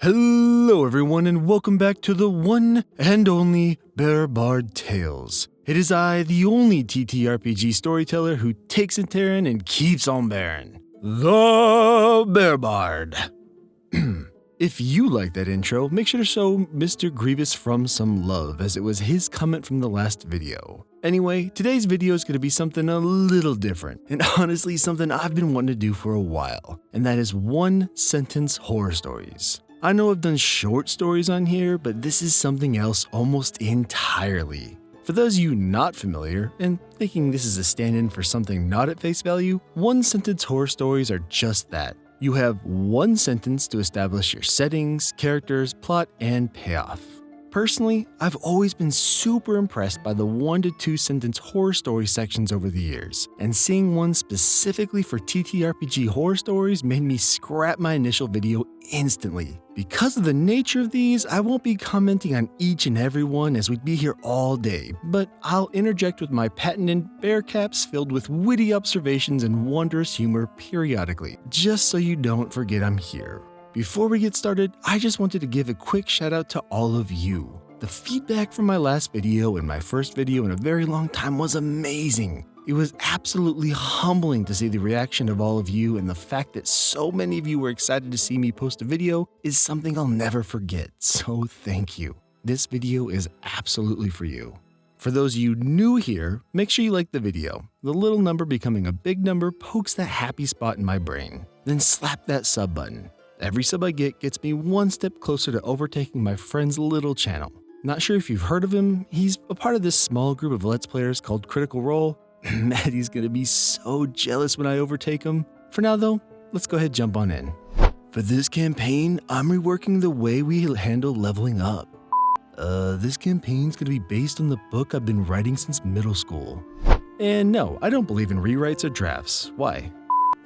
Hello everyone and welcome back to the one and only Bear Bard Tales. It is I, the only TTRPG storyteller who takes a turn and keeps on bearing. The Bear Bard. If you like that intro, make sure to show Mr. Grievous from some love, as it was his comment from the last video. Anyway, today's video is going to be something a little different, and honestly something I've been wanting to do for a while, and that is one-sentence horror stories. I know I've done short stories on here, but this is something else almost entirely. For those of you not familiar, and thinking this is a stand-in for something not at face value, one-sentence horror stories are just that. You have one sentence to establish your settings, characters, plot, and payoff. Personally, I've always been super impressed by the 1 to 2 sentence horror story sections over the years, and seeing one specifically for TTRPG horror stories made me scrap my initial video instantly. Because of the nature of these, I won't be commenting on each and every one as we'd be here all day, but I'll interject with my patented Bearcaps filled with witty observations and wondrous humor periodically, just so you don't forget I'm here. Before we get started, I just wanted to give a quick shout out to all of you. The feedback from my last video and my first video in a very long time was amazing. It was absolutely humbling to see the reaction of all of you, and the fact that so many of you were excited to see me post a video is something I'll never forget, so thank you. This video is absolutely for you. For those of you new here, make sure you like the video. The little number becoming a big number pokes that happy spot in my brain. Then slap that sub button. Every sub I get gets me one step closer to overtaking my friend's little channel. Not sure if you've heard of him, he's a part of this small group of Let's Players called Critical Role. Maddie's gonna be so jealous when I overtake him. For now though, let's go ahead and jump on in. For this campaign, I'm reworking the way we handle leveling up. This campaign's gonna be based on the book I've been writing since middle school. And no, I don't believe in rewrites or drafts. Why?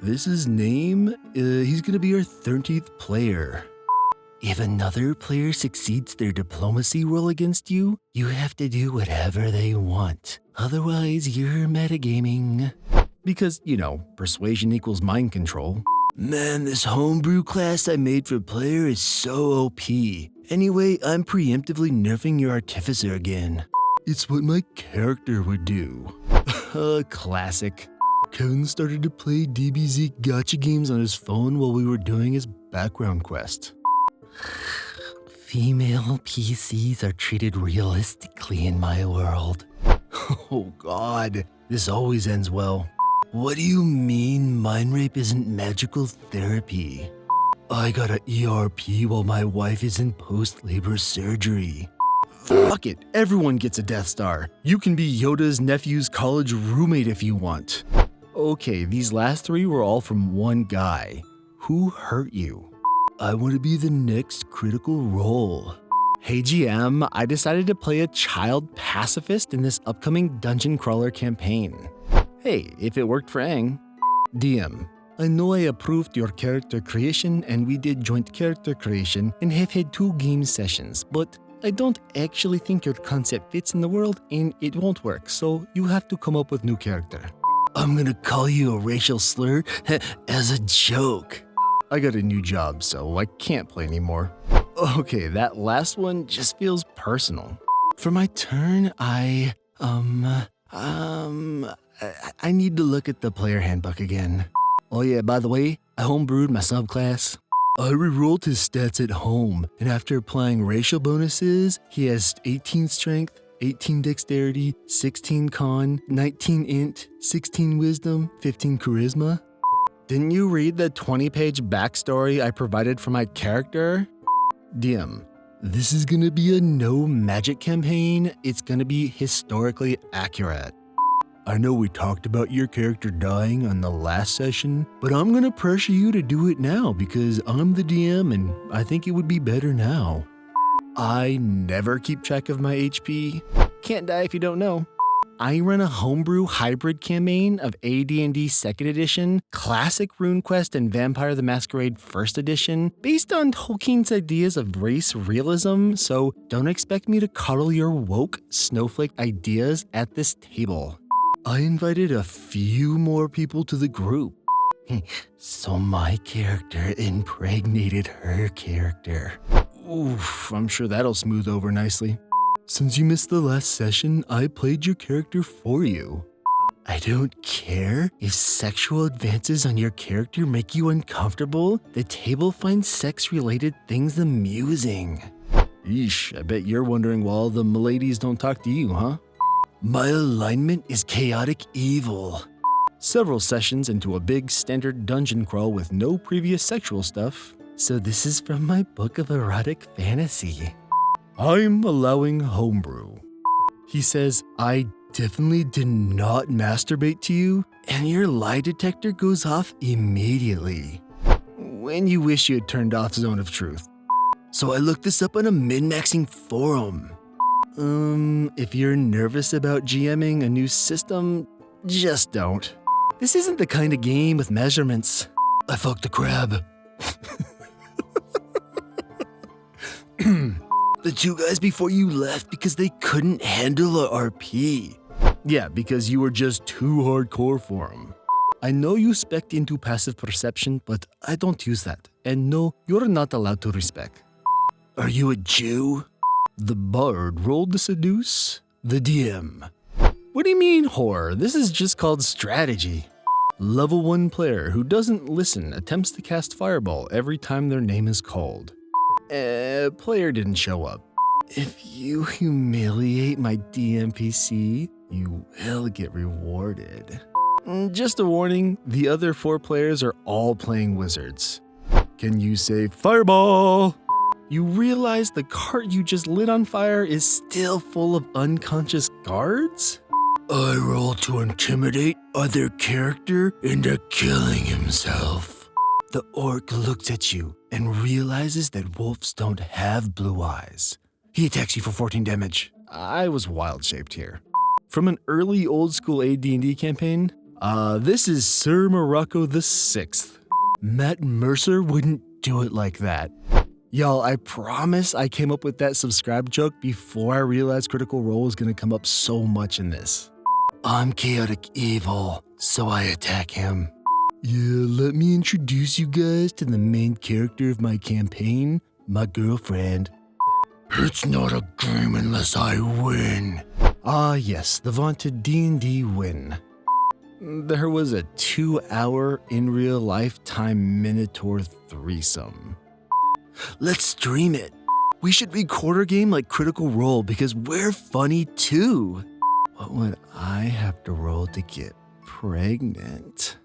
This is name, he's gonna be our 13th player. If another player succeeds their diplomacy roll against you, you have to do whatever they want. Otherwise, you're metagaming. Because, you know, persuasion equals mind control. Man, this homebrew class I made for player is so OP. Anyway, I'm preemptively nerfing your artificer again. It's what my character would do. Classic. Kevin started to play DBZ gacha games on his phone while we were doing his background quest. Female PCs are treated realistically in my world. Oh god, this always ends well. What do you mean mind rape isn't magical therapy? I got an ERP while my wife is in post-labor surgery. Fuck it, everyone gets a Death Star. You can be Yoda's nephew's college roommate if you want. Okay, these last 3 were all from one guy. Who hurt you? I want to be the next Critical Role. Hey GM, I decided to play a child pacifist in this upcoming dungeon crawler campaign. Hey, if it worked for Aang. DM, I know I approved your character creation and we did joint character creation and have had 2 game sessions, but I don't actually think your concept fits in the world and it won't work, so you have to come up with new character. I'm gonna call you a racial slur as a joke. I got a new job, so I can't play anymore. Okay, that last one just feels personal. For my turn, I need to look at the player handbook again. Oh yeah, by the way, I homebrewed my subclass. I rerolled his stats at home, and after applying racial bonuses, he has 18 strength, 18 dexterity, 16 con, 19 int, 16 wisdom, 15 charisma. Didn't you read the 20-page backstory I provided for my character? DM, this is gonna be a no magic campaign. It's gonna be historically accurate. I know we talked about your character dying on the last session, but I'm gonna pressure you to do it now because I'm the DM and I think it would be better now. I never keep track of my HP. Can't die if you don't know. I run a homebrew hybrid campaign of AD&D 2nd Edition, Classic RuneQuest, and Vampire the Masquerade 1st Edition, based on Tolkien's ideas of race realism, so don't expect me to coddle your woke snowflake ideas at this table. I invited a few more people to the group. So my character impregnated her character. Oof, I'm sure that'll smooth over nicely. Since you missed the last session, I played your character for you. I don't care if sexual advances on your character make you uncomfortable. The table finds sex-related things amusing. Yeesh, I bet you're wondering why all the miladies don't talk to you, huh? My alignment is chaotic evil. Several sessions into a big standard dungeon crawl with no previous sexual stuff. So this is from my book of erotic fantasy. I'm allowing homebrew. He says, I definitely did not masturbate to you, and your lie detector goes off immediately. When you wish you had turned off Zone of Truth. So I looked this up on a min-maxing forum. If you're nervous about GMing a new system, just don't. This isn't the kind of game with measurements. I fucked a crab. The two guys before you left because they couldn't handle a RP. Yeah, because you were just too hardcore for them. I know you spec into passive perception, but I don't use that. And no, you're not allowed to respec. Are you a Jew? The bard rolled to seduce the DM. What do you mean horror? This is just called strategy. Level 1 player who doesn't listen attempts to cast fireball every time their name is called. Player didn't show up. If you humiliate my DMPC, you will get rewarded. Just a warning, the other 4 players are all playing wizards. Can you say fireball? You realize the cart you just lit on fire is still full of unconscious guards? I roll to intimidate other character into killing himself. The orc looks at you and realizes that wolves don't have blue eyes. He attacks you for 14 damage. I was wild-shaped here. From an early old-school AD&D campaign, this is Sir Morocco the Sixth. Matt Mercer wouldn't do it like that. Y'all, I promise I came up with that subscribe joke before I realized Critical Role was gonna come up so much in this. I'm chaotic evil, so I attack him. Yeah, let me introduce you guys to the main character of my campaign, my girlfriend. It's not a game unless I win. Ah yes, the vaunted D&D win. There was a 2-hour in real life time Minotaur threesome. Let's stream it. We should record our game like Critical Role because we're funny too. What would I have to roll to get pregnant?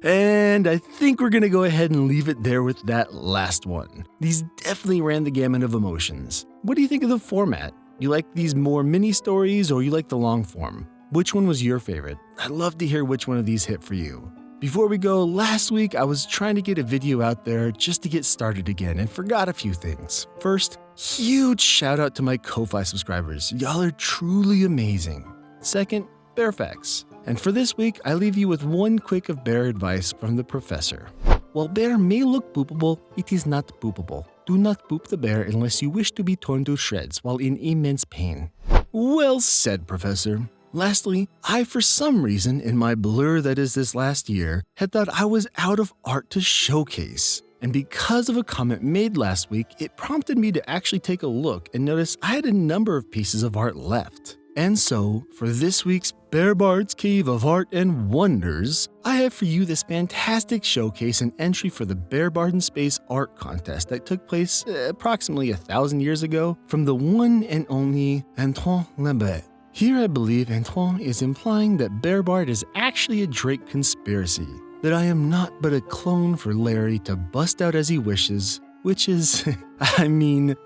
And I think we're gonna go ahead and leave it there with that last one. These definitely ran the gamut of emotions. What do you think of the format? You like these more mini stories or you like the long form? Which one was your favorite? I'd love to hear which one of these hit for you. Before we go, last week I was trying to get a video out there just to get started again and forgot a few things. First, huge shout out to my Ko-Fi subscribers. Y'all are truly amazing. Second, bear facts. And for this week, I leave you with one quick of bear advice from the professor. While bear may look boopable, it is not boopable. Do not boop the bear unless you wish to be torn to shreds while in immense pain. Well said, Professor. Lastly, I for some reason in my blur that is this last year had thought I was out of art to showcase. And because of a comment made last week, it prompted me to actually take a look and notice I had a number of pieces of art left. And so, for this week's Bear Bard's Cave of Art and Wonders, I have for you this fantastic showcase and entry for the Bear Bard in Space art contest that took place approximately 1,000 years ago from the one and only Antoine Lebet. Here I believe Antoine is implying that Bear Bard is actually a Drake conspiracy, that I am not but a clone for Larry to bust out as he wishes, which is,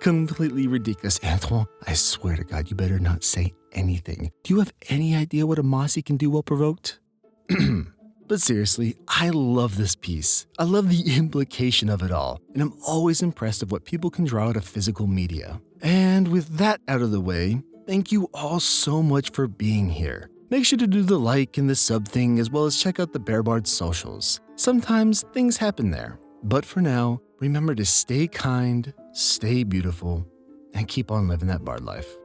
completely ridiculous. Antoine, I swear to God, you better not say anything. Do you have any idea what a Mossy can do while provoked? But seriously, I love this piece. I love the implication of it all, and I'm always impressed of what people can draw out of physical media. And with that out of the way, thank you all so much for being here. Make sure to do the like and the sub thing as well as check out the Bear Bard socials. Sometimes things happen there. But for now, remember to stay kind, stay beautiful, and keep on living that bard life.